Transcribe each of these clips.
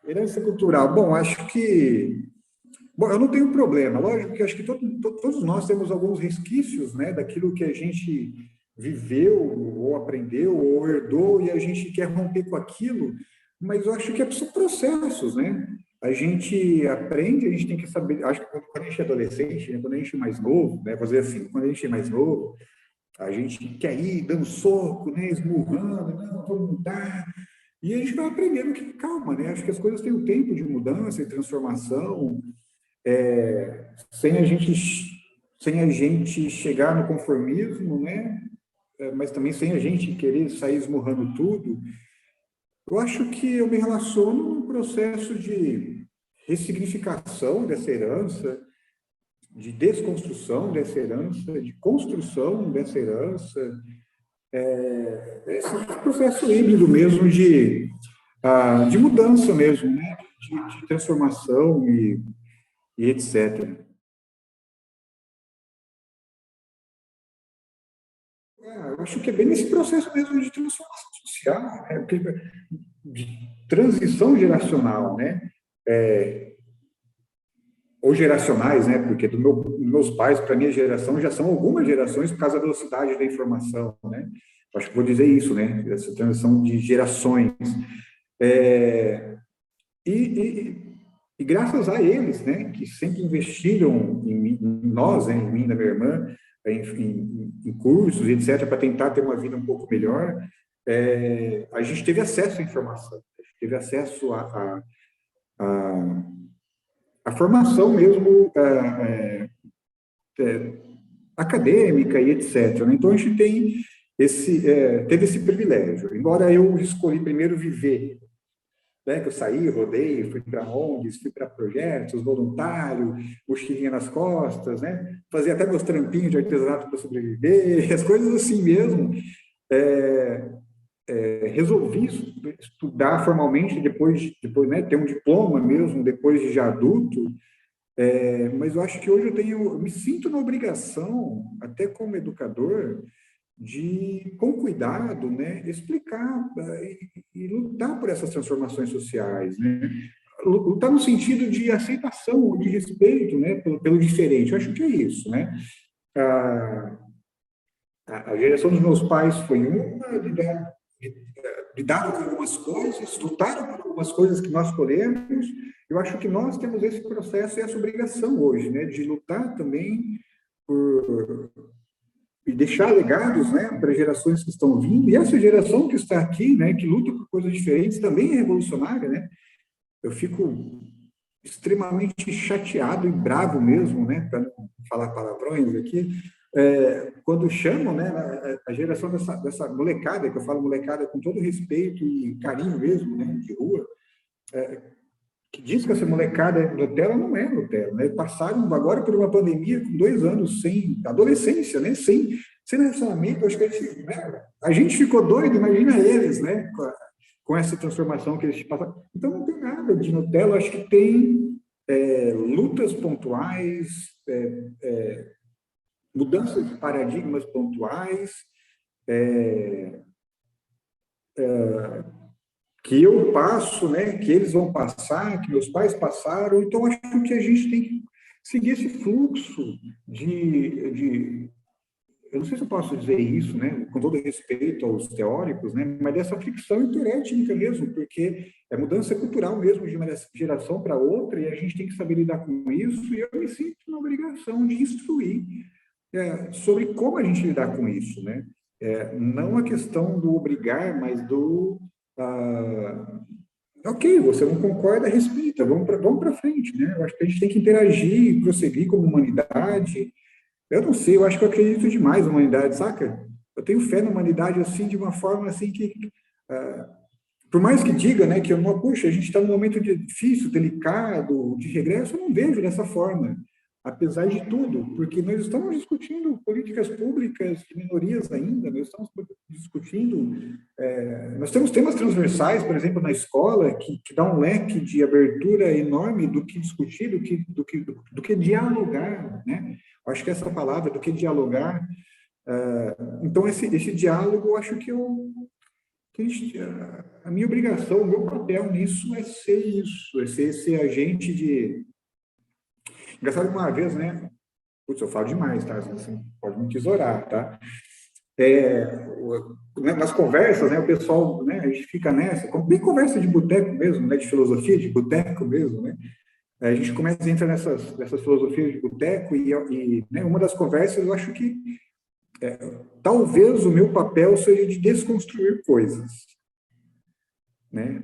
Herança cultural. Bom, acho que. Bom, eu não tenho problema. Lógico que acho que todos nós temos alguns resquícios, né, daquilo que a gente viveu, ou aprendeu, ou herdou, e a gente quer romper com aquilo, mas eu acho que são processos, né? A gente aprende, a gente tem que saber. Acho que quando a gente é adolescente, né, quando a gente é mais novo, né, fazer assim, quando a gente é mais novo, a gente quer ir dando soco, né, esmurrando, não, vamos mudar. E a gente vai aprendendo que, calma, né? Acho que as coisas têm um tempo de mudança e transformação, sem a gente, sem a gente chegar no conformismo, né? Mas também sem a gente querer sair esmurrando tudo. Eu acho que eu me relaciono num processo de ressignificação dessa herança, de desconstrução dessa herança, de construção dessa herança, esse processo híbrido mesmo de mudança mesmo, né? De transformação e etc. Eu acho que é bem nesse processo mesmo de transformação social, né? De transição geracional, né? Ou geracionais, né? Porque meus pais, para minha geração, já são algumas gerações por causa da velocidade da informação, né? Acho que vou dizer isso, né? Essa transição de gerações. É, e, e, e graças a eles, né? Que sempre investiram em nós, né, em mim, na minha irmã, em cursos, etc., para tentar ter uma vida um pouco melhor, a gente teve acesso à informação, a gente teve acesso à formação mesmo acadêmica e etc. Né? Então, a gente teve esse privilégio. Embora eu escolhi primeiro viver, né, que eu saí, rodei, fui para ONGs, fui para projetos, voluntário, mochilinha nas costas, né? Fazia até meus trampinhos de artesanato para sobreviver, as coisas assim mesmo. É, resolvi estudar formalmente depois, né, ter um diploma mesmo, depois de já adulto, mas eu acho que hoje eu me sinto na obrigação, até como educador, de, com cuidado, né, explicar e lutar por essas transformações sociais, né? Lutar no sentido de aceitação, de respeito, né, pelo diferente. Eu acho que é isso, né? A, a geração dos meus pais foi uma, lidaram com algumas coisas, lutaram por algumas coisas que nós escolhemos. Eu acho que nós temos esse processo e essa obrigação hoje, né, de lutar também por e deixar legados, né, para gerações que estão vindo. E essa geração que está aqui, né, que luta por coisas diferentes, também é revolucionária, né? Eu fico extremamente chateado e bravo mesmo, né, para não falar palavrões aqui, quando chamam, né, a geração dessa molecada, que eu falo molecada com todo respeito e carinho mesmo, né, de rua, que diz que essa molecada é Nutella, não é Nutella, né? Passaram agora por uma pandemia com 2 anos sem adolescência, né? Sem relacionamento, acho que a gente ficou doido, imagina eles, né? Com essa transformação que eles passaram. Então não tem nada de Nutella, acho que tem lutas pontuais, mudanças de paradigmas pontuais, que eu passo, né, que eles vão passar, que meus pais passaram, então acho que a gente tem que seguir esse fluxo eu não sei se eu posso dizer isso, né, com todo respeito aos teóricos, né, mas dessa fricção interétnica mesmo, porque é mudança cultural mesmo de uma geração para outra e a gente tem que saber lidar com isso e eu me sinto na obrigação de instruir sobre como a gente lidar com isso, né? Não a questão do obrigar, mas do ok, você não concorda, respeita, vamos para frente, né? Eu acho que a gente tem que interagir, prosseguir como humanidade. Eu não sei, eu acho que eu acredito demais na humanidade, saca? Eu tenho fé na humanidade assim, de uma forma assim que, por mais que diga, né, que eu não, puxa, a gente está num momento difícil, delicado, de regresso, eu não vejo dessa forma, apesar de tudo, porque nós estamos discutindo políticas públicas de minorias ainda, nós estamos discutindo, nós temos temas transversais, por exemplo, na escola, que dá um leque de abertura enorme do que discutir, do que dialogar, né? Acho que essa palavra, do que dialogar, então esse diálogo, eu acho que eu que a minha obrigação, o meu papel nisso é ser isso, é ser esse agente de... Engraçado que uma vez, né? Putz, eu falo demais, tá? Você pode me tesourar, tá? Nas conversas, né, o pessoal, né, a gente fica nessa, bem conversa de boteco mesmo, né, de filosofia de boteco mesmo, né? A gente começa a entrar nessas filosofias de boteco e né, uma das conversas, eu acho que talvez o meu papel seja de desconstruir coisas, né?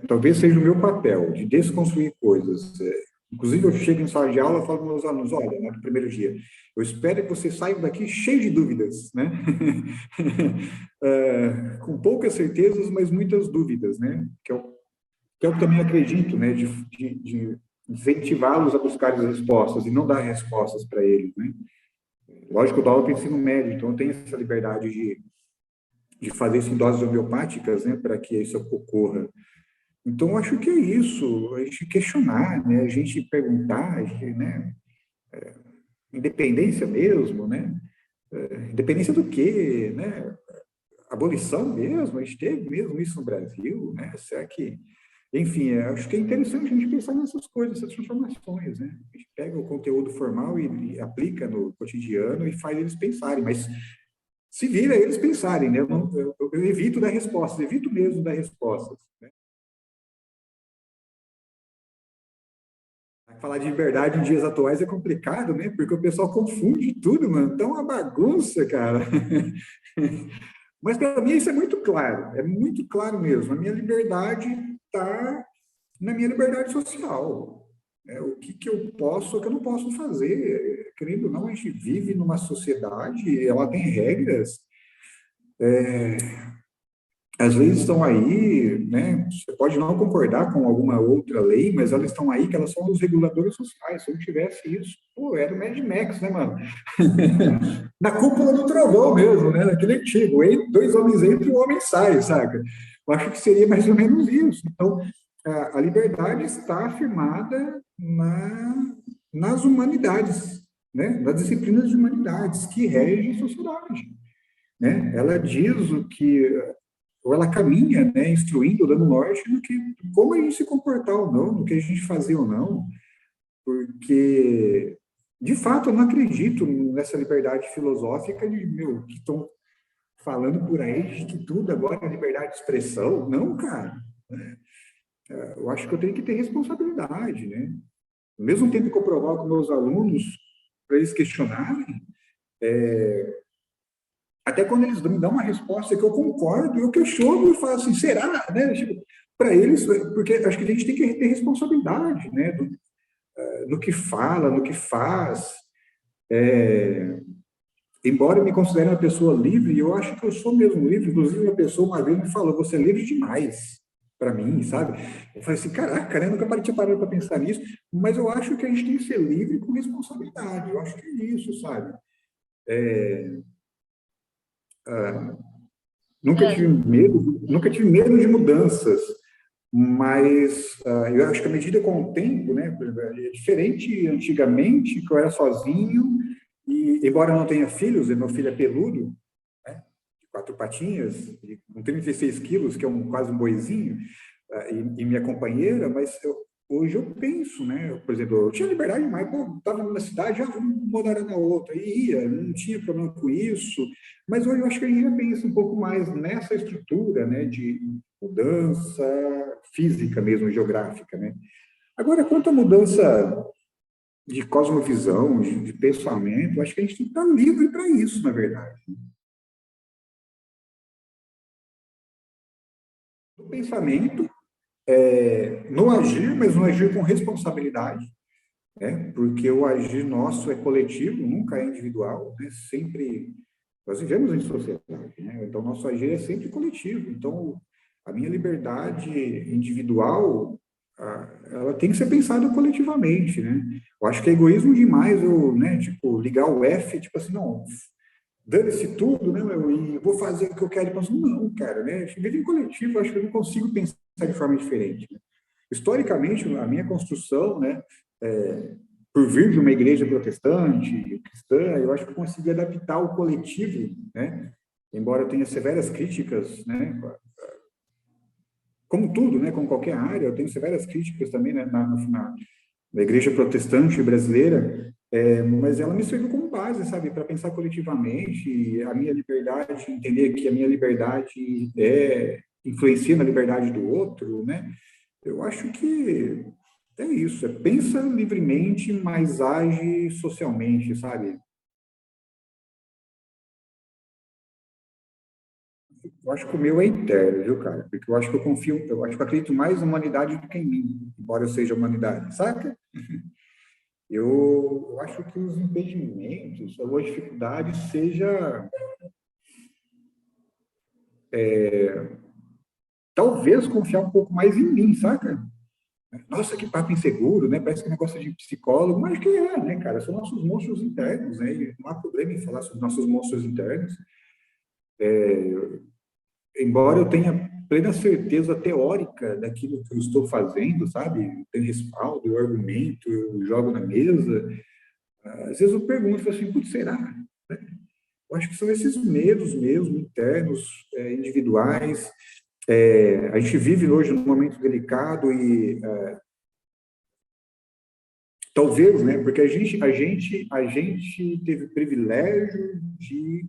Talvez seja o meu papel de desconstruir coisas. Inclusive, eu chego em sala de aula e falo para meus alunos, olha, né, no primeiro dia, eu espero que vocês saiam daqui cheios de dúvidas, né? Com poucas certezas, mas muitas dúvidas, né? Que é o que também acredito, né? De incentivá-los a buscar as respostas e não dar respostas para eles, né? Lógico, eu dou aula para ensino médio, então eu tenho essa liberdade de fazer isso em doses homeopáticas, né? Para que isso ocorra. Então, eu acho que é isso, a gente questionar, né? A gente perguntar, né? Independência mesmo, né? Independência do quê, né? Abolição mesmo, a gente teve mesmo isso no Brasil, né? Será que... Enfim, acho que é interessante a gente pensar nessas coisas, essas transformações, né? A gente pega o conteúdo formal e aplica no cotidiano e faz eles pensarem, mas se vira eles pensarem, né? Eu evito dar respostas, evito mesmo dar respostas. Falar de liberdade em dias atuais é complicado, né? Porque o pessoal confunde tudo, mano. Então, é uma bagunça, cara. Mas para mim isso é muito claro mesmo. A minha liberdade está na minha liberdade social. O que eu posso, o que eu não posso fazer. Querendo ou não, a gente vive numa sociedade, ela tem regras, às vezes estão aí, né? Você pode não concordar com alguma outra lei, mas elas estão aí que elas são os reguladores sociais. Se não tivesse isso, pô, era o Mad Max, né, mano? Na cúpula do trovão mesmo, né? Naquele antigo, dois homens entram e um homem sai, saca? Eu acho que seria mais ou menos isso. Então, a liberdade está afirmada nas humanidades, né? Nas disciplinas de humanidades que regem a sociedade, né? Ela diz o que ou ela caminha, né, instruindo, dando norte no que, como a gente se comportar ou não, no que a gente fazer ou não, porque, de fato, eu não acredito nessa liberdade filosófica de, meu, que estão falando por aí de que tudo agora é liberdade de expressão. Não, cara. Eu acho que eu tenho que ter responsabilidade, né? Ao mesmo tempo que eu provoco com meus alunos para eles questionarem, até quando eles me dão uma resposta que eu concordo, eu questiono e falo assim, será? Né? Tipo, para eles, porque acho que a gente tem que ter responsabilidade, né? No que fala, no que faz. Embora eu me considere uma pessoa livre, eu acho que eu sou mesmo livre. Inclusive, uma pessoa uma vez me falou, você é livre demais para mim, sabe? Eu falei assim, caraca, né? Eu nunca tinha parado para pensar nisso, mas eu acho que a gente tem que ser livre com responsabilidade. Eu acho que é isso, sabe? Nunca tive medo de mudanças, mas eu acho que à medida com o tempo, né, é diferente antigamente, que eu era sozinho, e embora eu não tenha filhos, e meu filho é peludo, né, de quatro patinhas, com 36 quilos, que é quase um boizinho, e minha companheira, mas hoje eu penso, né? Por exemplo, eu tinha liberdade demais, estava numa cidade, já vamos morar na outra, e ia, não tinha problema com isso, mas hoje eu acho que a gente já pensa um pouco mais nessa estrutura, né, de mudança física mesmo, geográfica, né? Agora, quanto à mudança de cosmovisão, de pensamento, eu acho que a gente tem que estar livre para isso, na verdade. O pensamento, no agir, mas no agir com responsabilidade, né? Porque o agir nosso é coletivo, nunca é individual, né? Sempre nós vivemos em sociedade, né? Então nosso agir é sempre coletivo. Então a minha liberdade individual, ela tem que ser pensada coletivamente, né? Eu acho que é egoísmo demais eu, né, tipo, ligar o F, tipo assim, não, dane-se tudo, né, meu, e vou fazer o que eu quero. E penso, não, cara, né? Viver em coletivo, eu acho que eu não consigo pensar de forma diferente, né? Historicamente, a minha construção, né, por vir de uma igreja protestante, cristã, eu acho que eu consegui adaptar o coletivo, né? Embora eu tenha severas críticas, né, como tudo, né, como qualquer área, eu tenho severas críticas também, né, na igreja protestante brasileira, mas ela me serviu como base, sabe, para pensar coletivamente, a minha liberdade, entender que a minha liberdade influencia na liberdade do outro, né? Eu acho que é isso, pensa livremente, mas age socialmente, sabe? Eu acho que o meu é eterno, viu, cara? Porque eu acho que eu acho que eu acredito mais na humanidade do que em mim, embora eu seja humanidade, saca? Eu acho que os impedimentos ou as dificuldades seja talvez confiar um pouco mais em mim, saca? Nossa, que papo inseguro, né? Parece que é um negócio de psicólogo, mas que né, cara? São nossos monstros internos, né? E não há problema em falar sobre nossos monstros internos. Embora eu tenha plena certeza teórica daquilo que eu estou fazendo, sabe? Eu tenho respaldo, eu argumento, eu jogo na mesa. Às vezes eu pergunto assim, putz, será? Eu acho que são esses medos mesmo, internos, individuais. A gente vive hoje num momento delicado e talvez, né? Porque a gente teve o privilégio de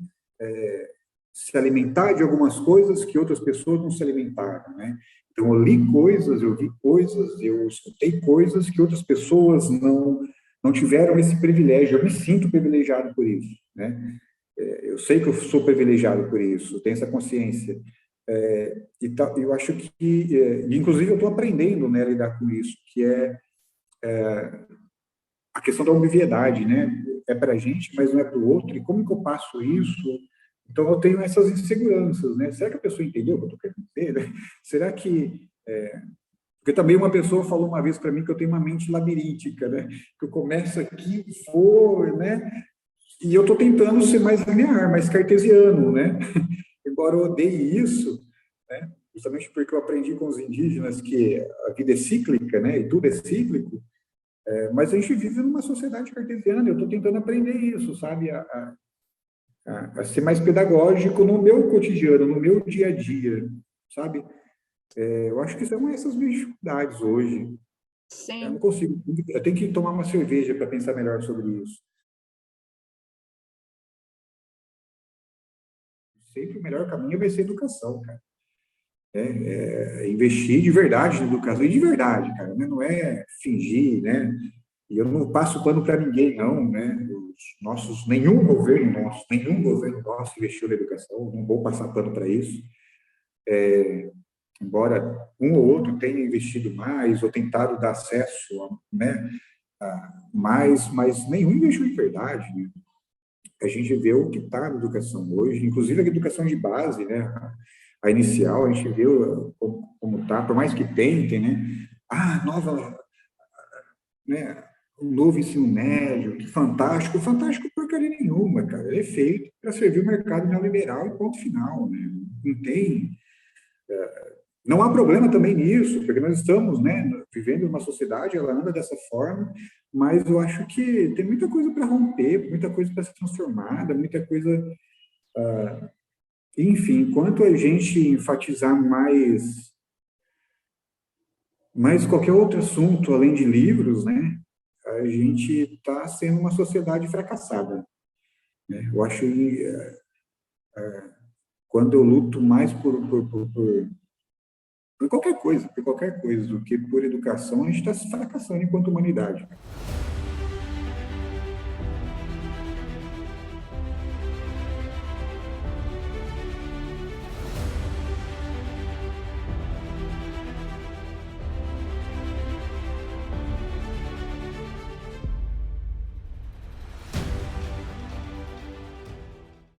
se alimentar de algumas coisas que outras pessoas não se alimentaram, né? Então, eu li coisas, eu vi coisas, eu escutei coisas que outras pessoas não tiveram esse privilégio. Eu me sinto privilegiado por isso, né? Eu sei que eu sou privilegiado por isso, tenho essa consciência. Eu acho que, inclusive, eu estou aprendendo, né, a lidar com isso, que é a questão da obviedade, né? É para a gente, mas não é para o outro. E como que eu passo isso? Então, eu tenho essas inseguranças, né? Será que a pessoa entendeu o que eu estou querendo dizer, né? Será que... Porque também uma pessoa falou uma vez para mim que eu tenho uma mente labiríntica, né? Que eu começo aqui, vou, né? E eu estou tentando ser mais linear, mais cartesiano, né? Embora eu odeie isso, né? Justamente porque eu aprendi com os indígenas que a vida é cíclica, né? E tudo é cíclico. Mas a gente vive numa sociedade cartesiana. Eu estou tentando aprender isso, sabe? A ser mais pedagógico no meu cotidiano, no meu dia a dia, sabe? Eu acho que são essas minhas dificuldades hoje. Eu não Sim. consigo, eu tenho que tomar uma cerveja para pensar melhor sobre isso. Sempre o melhor caminho vai ser educação, cara. Investir de verdade na educação, e de verdade, cara, né? Não é fingir, né? E eu não passo pano para ninguém, não, né? Nenhum governo nosso investiu na educação, não vou passar pano para isso. Embora um ou outro tenha investido mais ou tentado dar acesso, né, mais, mas nenhum investiu de verdade, né? A gente vê o que está na educação hoje, inclusive a educação de base, né? A inicial, a gente vê como está, por mais que tentem, né? Nova, né? Um novo ensino médio, que fantástico. Fantástico porcaria nenhuma, cara. Ele é feito para servir o mercado neoliberal e ponto final, né? Não tem. Não há problema também nisso, porque nós estamos, né, vivendo uma sociedade, ela anda dessa forma, mas eu acho que tem muita coisa para romper, muita coisa para ser transformada, muita coisa. Enfim, enquanto a gente enfatizar mais qualquer outro assunto além de livros, né, a gente está sendo uma sociedade fracassada, né? Eu acho que quando eu luto mais por qualquer coisa do que por educação, a gente está se fracassando enquanto humanidade.